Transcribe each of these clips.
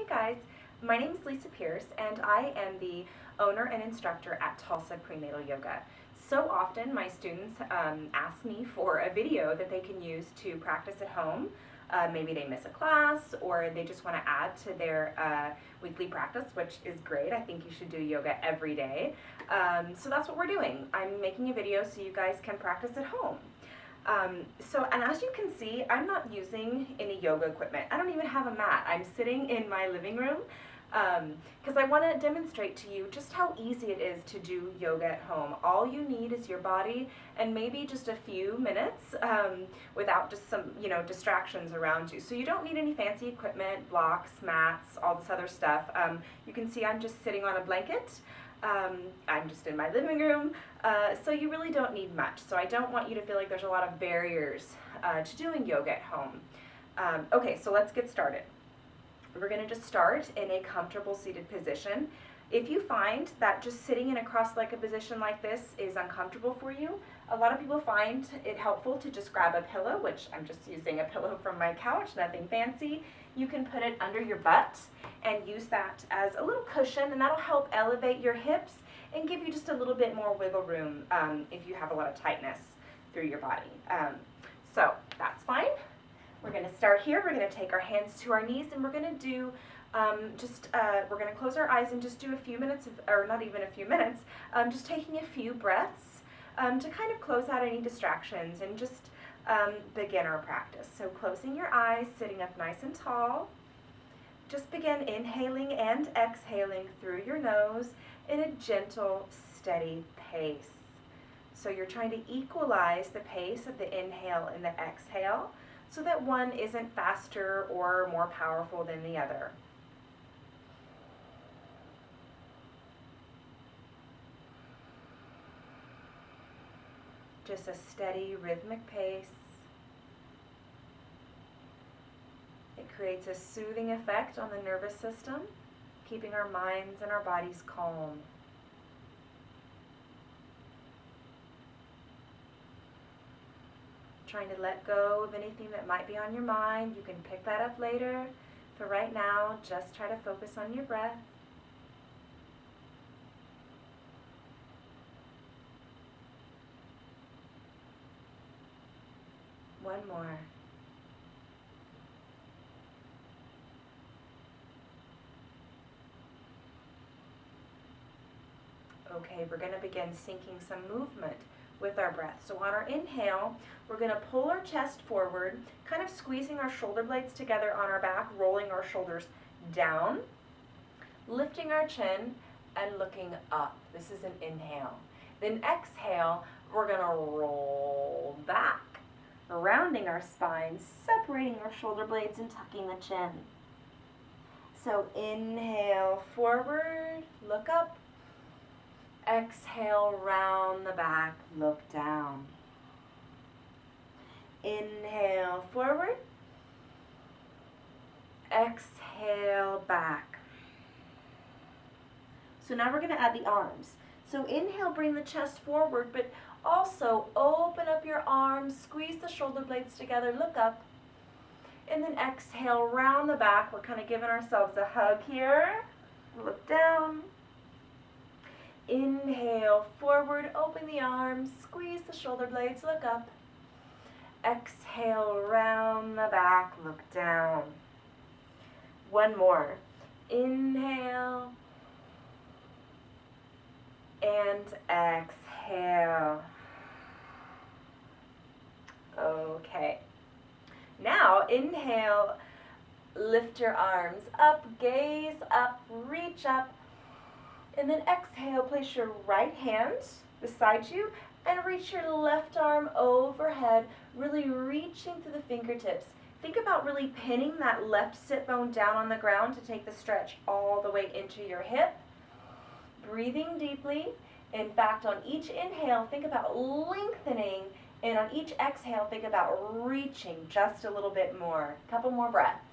guys, my name is Lisa Pierce and I am the owner and instructor at Tulsa Prenatal Yoga. So often my students ask me for a video that they can use to practice at home. Maybe they miss a class or they just want to add to their weekly practice, which is great. I think you should do yoga every day. So that's what we're doing. I'm making a video so you guys can practice at home. And as you can see, I'm not using any yoga equipment. I don't even have a mat. I'm sitting in my living room because I want to demonstrate to you just how easy it is to do yoga at home. All you need is your body and maybe just a few minutes without just some, distractions around you. So you don't need any fancy equipment, blocks, mats, all this other stuff. You can see I'm just sitting on a blanket. I'm just in my living room, so you really don't need much. So I don't want you to feel like there's a lot of barriers to doing yoga at home. Okay, so let's get started. We're going to just start in a comfortable seated position. If you find that just sitting in a cross-legged position like this is uncomfortable for you, a lot of people find it helpful to just grab a pillow, which I'm just using a pillow from my couch, nothing fancy. You can put it under your butt and use that as a little cushion, and that'll help elevate your hips and give you just a little bit more wiggle room if you have a lot of tightness through your body. So that's fine. We're going to start here. We're going to take our hands to our knees and we're going to do we're going to close our eyes and just do a few minutes, or not even a few minutes, just taking a few breaths to kind of close out any distractions and just begin our practice. So closing your eyes, sitting up nice and tall. Just begin inhaling and exhaling through your nose in a gentle, steady pace. So you're trying to equalize the pace of the inhale and the exhale so that one isn't faster or more powerful than the other. Just a steady, rhythmic pace. It creates a soothing effect on the nervous system, keeping our minds and our bodies calm. Trying to let go of anything that might be on your mind. You can pick that up later. For right now, just try to focus on your breath. One more. Okay, we're going to begin syncing some movement with our breath. So on our inhale, we're going to pull our chest forward, kind of squeezing our shoulder blades together on our back, rolling our shoulders down, lifting our chin, and looking up. This is an inhale. Then exhale, we're going to roll back, rounding our spine, separating our shoulder blades and tucking the chin. So inhale forward, look up. Exhale, round the back, look down. Inhale, forward. Exhale, back. So now we're going to add the arms. So inhale, bring the chest forward, but also open up your arms, squeeze the shoulder blades together, look up. And then exhale, round the back. We're kind of giving ourselves a hug here. Look down. Inhale, forward, open the arms, squeeze the shoulder blades, look up. Exhale, round the back, look down. One more. Inhale. And exhale. Okay. Now, inhale, lift your arms up, gaze up, reach up. And then exhale, place your right hand beside you and reach your left arm overhead, really reaching through the fingertips. Think about really pinning that left sit bone down on the ground to take the stretch all the way into your hip. Breathing deeply. In fact, on each inhale, think about lengthening, and on each exhale, think about reaching just a little bit more. A couple more breaths.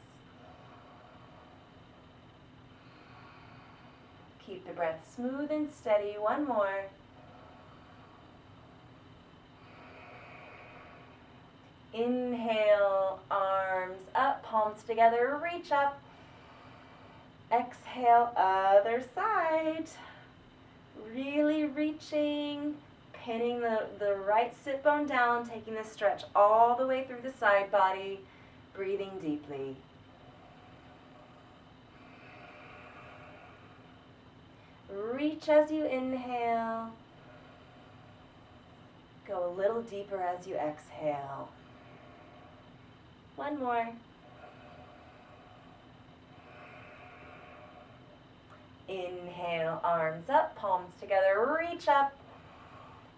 Keep the breath smooth and steady. One more. Inhale, arms up, palms together, reach up. Exhale, other side. Really reaching, pinning the right sit bone down, taking the stretch all the way through the side body, breathing deeply. Reach as you inhale. Go a little deeper as you exhale. One more. Inhale, arms up, palms together, reach up.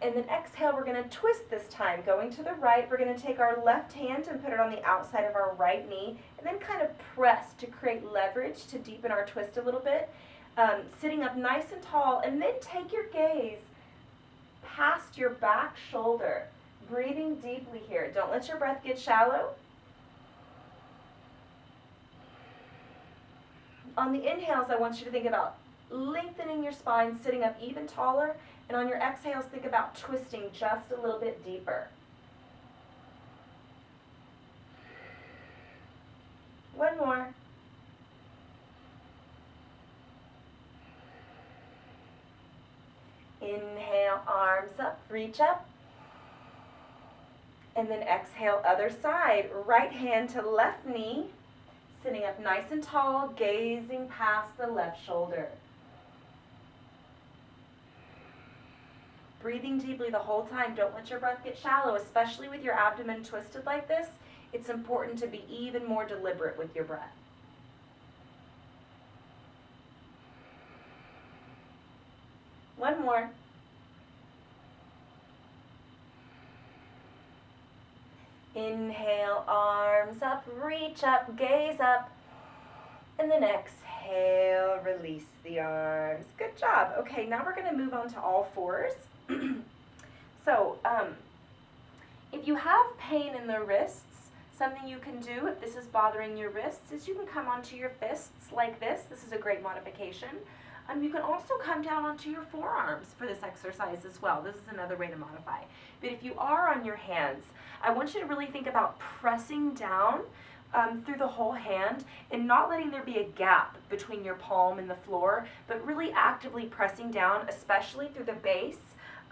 And then exhale, we're going to twist this time. Going to the right, we're going to take our left hand and put it on the outside of our right knee, and then kind of press to create leverage to deepen our twist a little bit. Sitting up nice and tall, and then take your gaze past your back shoulder. Breathing deeply here. Don't let your breath get shallow. On the inhales, I want you to think about lengthening your spine, sitting up even taller, and on your exhales, think about twisting just a little bit deeper. One more. Inhale, arms up, reach up. And then exhale, other side. Right hand to left knee. Sitting up nice and tall, gazing past the left shoulder. Breathing deeply the whole time. Don't let your breath get shallow, especially with your abdomen twisted like this. It's important to be even more deliberate with your breath. One more. Inhale, arms up, reach up, gaze up. And then exhale, release the arms. Good job. Okay, now we're going to move on to all fours. So, if you have pain in the wrists, something you can do if this is bothering your wrists is you can come onto your fists like this. This is a great modification. You can also come down onto your forearms for this exercise as well. This is another way to modify. But if you are on your hands, I want you to really think about pressing down through the whole hand and not letting there be a gap between your palm and the floor, but really actively pressing down, especially through the base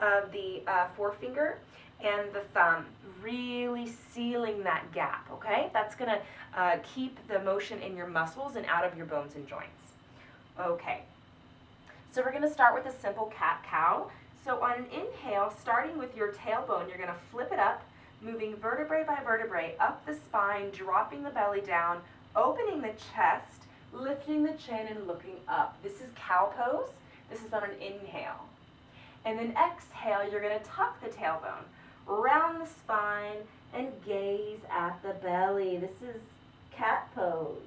of the forefinger and the thumb, really sealing that gap, okay? That's gonna keep the motion in your muscles and out of your bones and joints. Okay. So we're going to start with a simple cat-cow. So on an inhale, starting with your tailbone, you're going to flip it up, moving vertebrae by vertebrae up the spine, dropping the belly down, opening the chest, lifting the chin, and looking up. This is cow pose. This is on an inhale. And then exhale, you're going to tuck the tailbone, round the spine, and gaze at the belly. This is cat pose.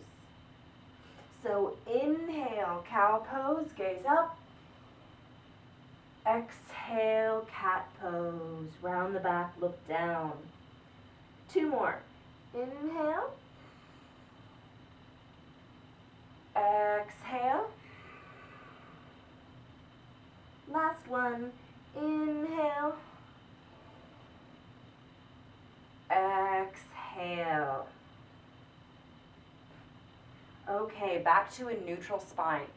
So inhale, cow pose, gaze up. Exhale, cat pose, round the back, look down. Two more. Inhale. Exhale. Last one. Inhale. Exhale. Okay, back to a neutral spine.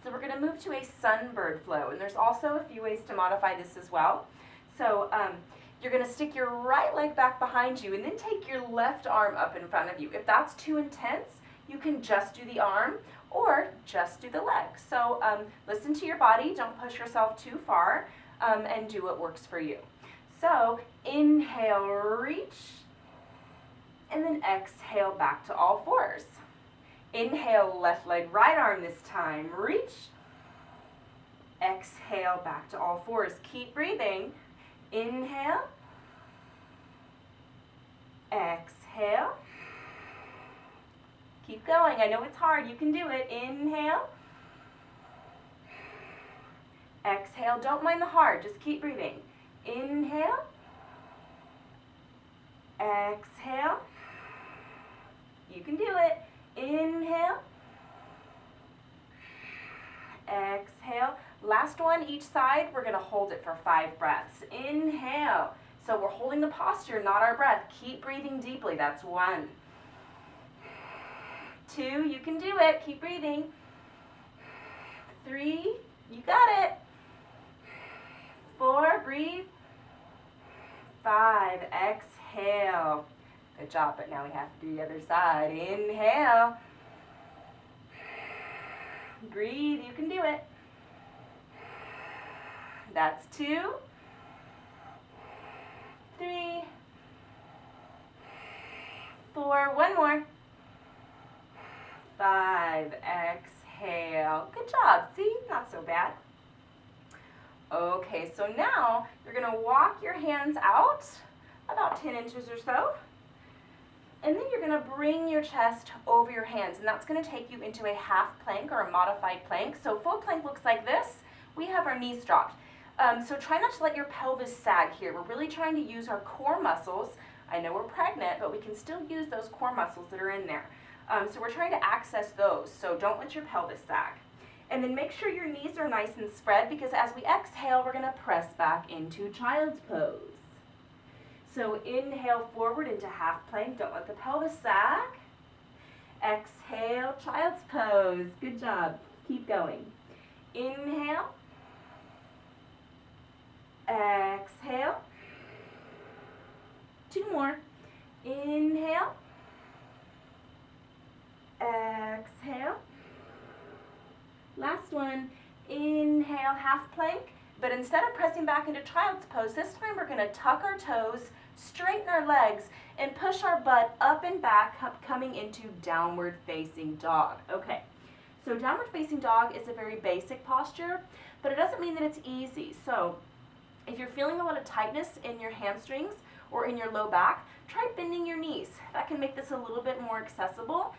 So we're going to move to a sunbird flow, and there's also a few ways to modify this as well. So you're going to stick your right leg back behind you and then take your left arm up in front of you. If that's too intense, you can just do the arm or just do the leg. So listen to your body, don't push yourself too far, and do what works for you. So inhale, reach, and then exhale back to all fours. Inhale, left leg, right arm this time. Reach. Exhale, back to all fours. Keep breathing. Inhale. Exhale. Keep going. I know it's hard. You can do it. Inhale. Exhale. Don't mind the hard. Just keep breathing. Inhale. Exhale. You can do it. Inhale. Exhale. Last one each side. We're going to hold it for 5 breaths. Inhale. So we're holding the posture, not our breath. Keep breathing deeply. That's 1, 2, you can do it. Keep breathing. 3, you got it. 4, breathe. 5, exhale. Good job, but now we have to do the other side. Inhale. Breathe, you can do it. That's 2, 3, 4, one more. 5, exhale. Good job, see, not so bad. Okay, so now you're gonna walk your hands out about 10 inches or so. And then you're gonna bring your chest over your hands, and that's gonna take you into a half plank or a modified plank. So full plank looks like this. We have our knees dropped. So try not to let your pelvis sag here. We're really trying to use our core muscles. I know we're pregnant, but we can still use those core muscles that are in there. So we're trying to access those, so don't let your pelvis sag. And then make sure your knees are nice and spread, because as we exhale, we're gonna press back into child's pose. So inhale forward into half plank. Don't let the pelvis sag. Exhale, child's pose. Good job. Keep going. Inhale. Exhale. 2 more. Inhale. Exhale. Last one. Inhale, half plank. But instead of pressing back into child's pose, this time we're going to tuck our toes, straighten our legs, and push our butt up and back, coming into downward facing dog. Okay, so downward facing dog is a very basic posture, but it doesn't mean that it's easy. So if you're feeling a lot of tightness in your hamstrings or in your low back, try bending your knees. That can make this a little bit more accessible.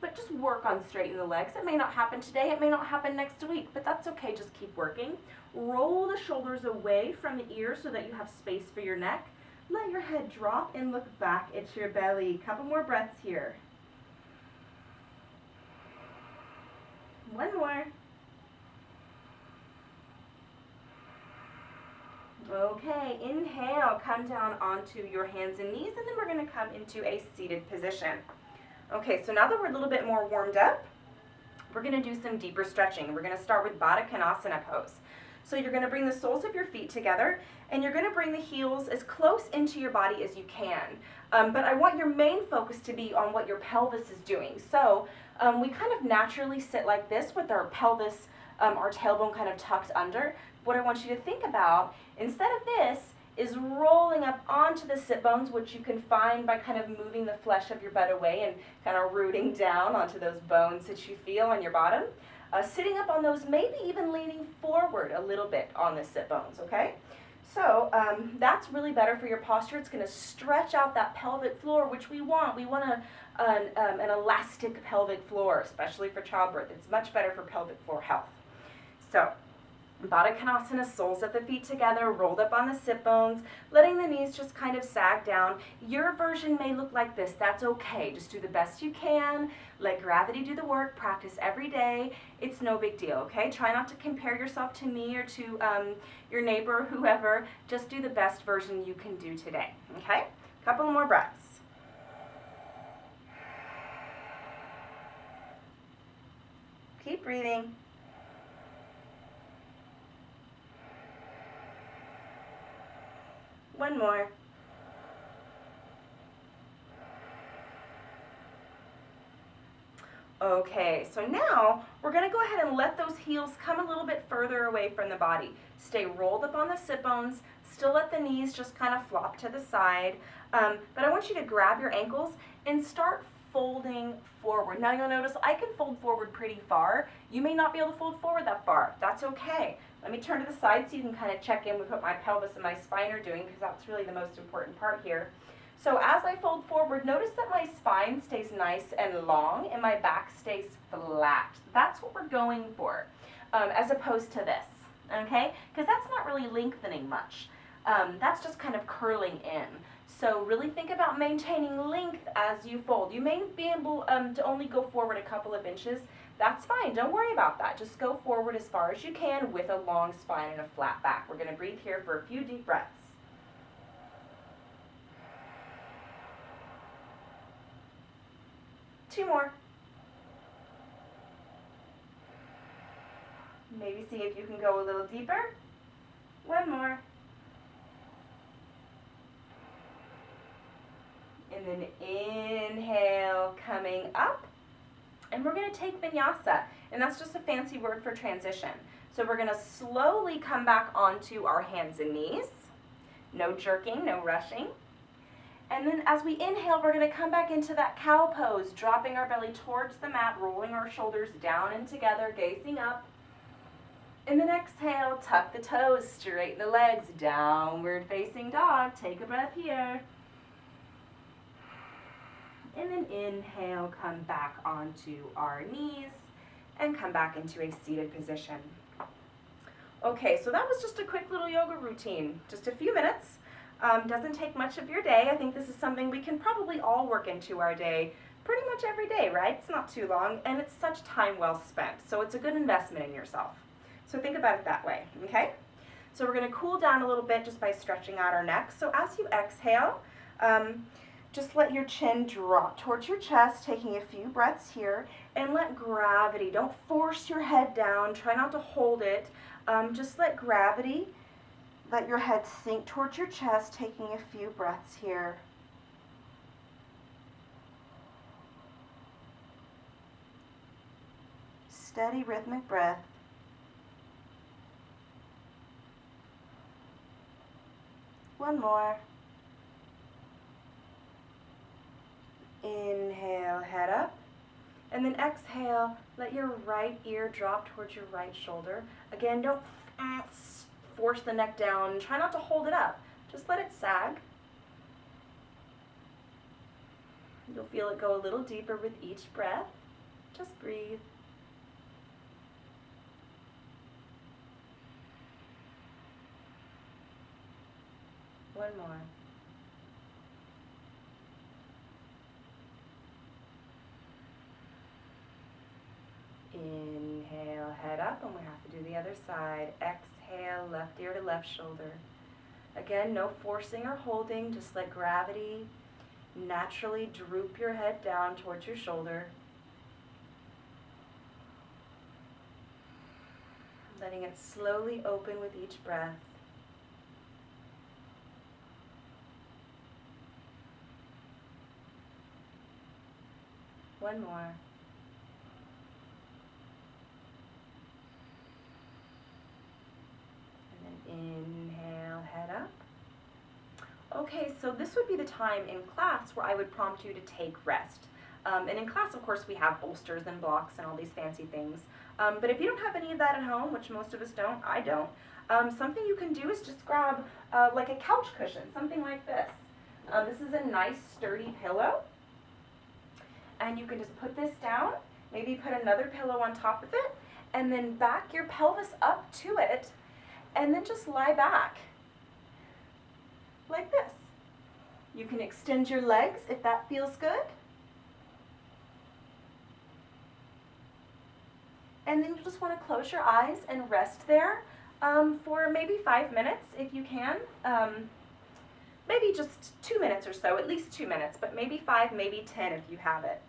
But just work on straightening the legs. It may not happen today, it may not happen next week, but that's okay, just keep working. Roll the shoulders away from the ears so that you have space for your neck. Let your head drop and look back at your belly. Couple more breaths here. One more. Okay, inhale, come down onto your hands and knees, and then we're going to come into a seated position. Okay, so now that we're a little bit more warmed up, we're going to do some deeper stretching. We're going to start with Baddha Konasana pose. So you're going to bring the soles of your feet together, and you're going to bring the heels as close into your body as you can. But I want your main focus to be on what your pelvis is doing. So we kind of naturally sit like this with our pelvis, our tailbone kind of tucked under. What I want you to think about, instead of this, is rolling up onto the sit bones, which you can find by kind of moving the flesh of your butt away and kind of rooting down onto those bones that you feel on your bottom. Sitting up on those, maybe even leaning forward a little bit on the sit bones, okay? So that's really better for your posture. It's going to stretch out that pelvic floor, which we want. We want an elastic pelvic floor, especially for childbirth. It's much better for pelvic floor health. So Baddha Konasana, soles of the feet together, rolled up on the sit bones, letting the knees just kind of sag down. Your version may look like this. That's okay. Just do the best you can. Let gravity do the work. Practice every day. It's no big deal, okay? Try not to compare yourself to me or to your neighbor, whoever. Just do the best version you can do today, okay? Couple more breaths. Keep breathing. One more. Okay, so now we're going to go ahead and let those heels come a little bit further away from the body. Stay rolled up on the sit bones. Still let the knees just kind of flop to the side. But I want you to grab your ankles and start folding forward. Now you'll notice I can fold forward pretty far. You may not be able to fold forward that far. That's okay. Let me turn to the side so you can kind of check in with what my pelvis and my spine are doing, because that's really the most important part here. So as I fold forward, notice that my spine stays nice and long and my back stays flat. That's what we're going for, as opposed to this, okay? Because that's not really lengthening much. That's just kind of curling in. So really think about maintaining length as you fold. You may be able to only go forward a couple of inches. That's fine. Don't worry about that. Just go forward as far as you can with a long spine and a flat back. We're going to breathe here for a few deep breaths. Two more. Maybe see if you can go a little deeper. One more. And then inhale, coming up. And we're going to take vinyasa, and that's just a fancy word for transition. So we're going to slowly come back onto our hands and knees. No jerking, no rushing. And then as we inhale, we're going to come back into that cow pose, dropping our belly towards the mat, rolling our shoulders down and together, gazing up. And then exhale, tuck the toes, straighten the legs, downward facing dog. Take a breath here. And then inhale, come back onto our knees and come back into a seated position. Okay, so that was just a quick little yoga routine, just a few minutes. Doesn't take much of your day. I think this is something we can probably all work into our day pretty much every day, right? It's not too long, and it's such time well spent, so it's a good investment in yourself. So think about it that way, okay? So we're going to cool down a little bit just by stretching out our neck. So as you exhale, just let your chin drop towards your chest, taking a few breaths here, and let gravity, don't force your head down, try not to hold it, just let gravity, let your head sink towards your chest, taking a few breaths here. Steady rhythmic breath. One more. Inhale, head up, and then exhale, let your right ear drop towards your right shoulder. Again, don't force the neck down. Try not to hold it up. Just let it sag. You'll feel it go a little deeper with each breath. Just breathe. One more. Inhale, head up, and we have to do the other side. Exhale, left ear to left shoulder. Again, no forcing or holding, just let gravity naturally droop your head down towards your shoulder. Letting it slowly open with each breath. One more. Inhale, head up. Okay, so this would be the time in class where I would prompt you to take rest. And in class, of course, we have bolsters and blocks and all these fancy things. But if you don't have any of that at home, which most of us don't, I don't, something you can do is just grab like a couch cushion, something like this. This is a nice sturdy pillow. And you can just put this down, maybe put another pillow on top of it, and then back your pelvis up to it, and then just lie back, like this. You can extend your legs if that feels good. And then you just want to close your eyes and rest there for maybe 5 minutes if you can. Maybe just 2 minutes or so, at least 2 minutes, but maybe 5, maybe 10 if you have it.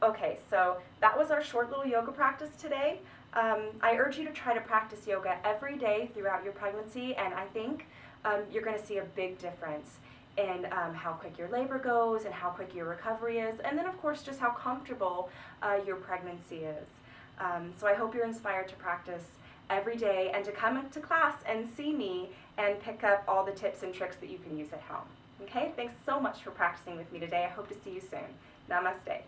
Okay, so that was our short little yoga practice today. I urge you to try to practice yoga every day throughout your pregnancy, and I think you're going to see a big difference in how quick your labor goes and how quick your recovery is, and then of course just how comfortable your pregnancy is. So I hope you're inspired to practice every day and to come into class and see me and pick up all the tips and tricks that you can use at home. Okay, thanks so much for practicing with me today. I hope to see you soon. Namaste.